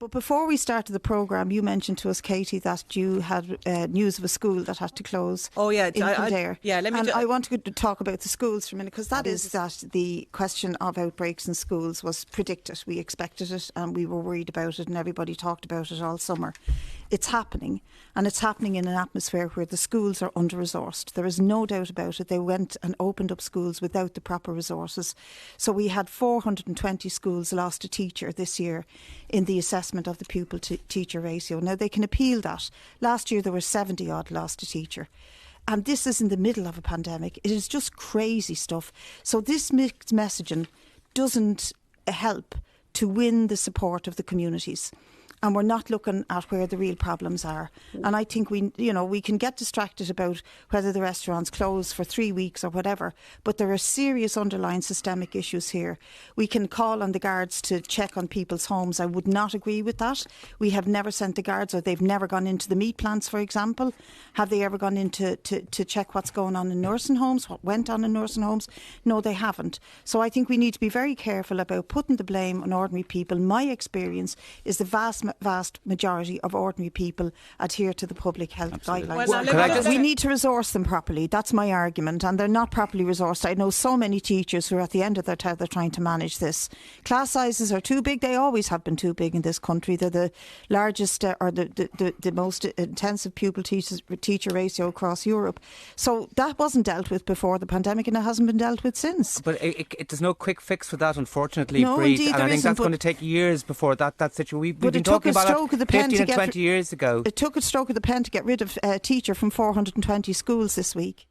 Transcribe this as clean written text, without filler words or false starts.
But before we started the programme, you mentioned to us, Katie, that you had news of a school that had to close. Oh, yeah. In Kildare. I want to talk about the schools for a minute, because that the question of outbreaks in schools was predicted. We expected it and we were worried about it, and everybody talked about it all summer. It's happening, and it's happening in an atmosphere where the schools are under-resourced. There is no doubt about it. They went and opened up schools without the proper resources. So we had 420 schools lost a teacher this year in the assessment of the pupil-teacher ratio. Now, they can appeal that. Last year there were 70 odd lost a teacher. And this is in the middle of a pandemic. It is just crazy stuff. So this mixed messaging doesn't help to win the support of the communities. And we're not looking at where the real problems are. And I think we can get distracted about whether the restaurants close for 3 weeks or whatever, but there are serious underlying systemic issues here. We can call on the guards to check on people's homes. I would not agree with that. We have never sent the guards, or they've never gone into the meat plants, for example. Have they ever gone in to check what's going on in nursing homes, what went on in nursing homes? No, they haven't. So I think we need to be very careful about putting the blame on ordinary people. My experience is the vast majority of ordinary people adhere to the public health guidelines. We need to resource them properly. That's my argument. And they're not properly resourced. I know so many teachers who are at the end of their tether trying to manage this. Class sizes are too big. They always have been too big in this country. They're the largest or the most intensive pupil-teacher ratio across Europe. So that wasn't dealt with before the pandemic, and it hasn't been dealt with since. But there's no quick fix for that, unfortunately, no, Brid. Indeed, and I think that's going to take years before that situation. We've been talking about that 15 and 20 years ago. It took a stroke of the pen to get rid of a teacher from 420 schools this week.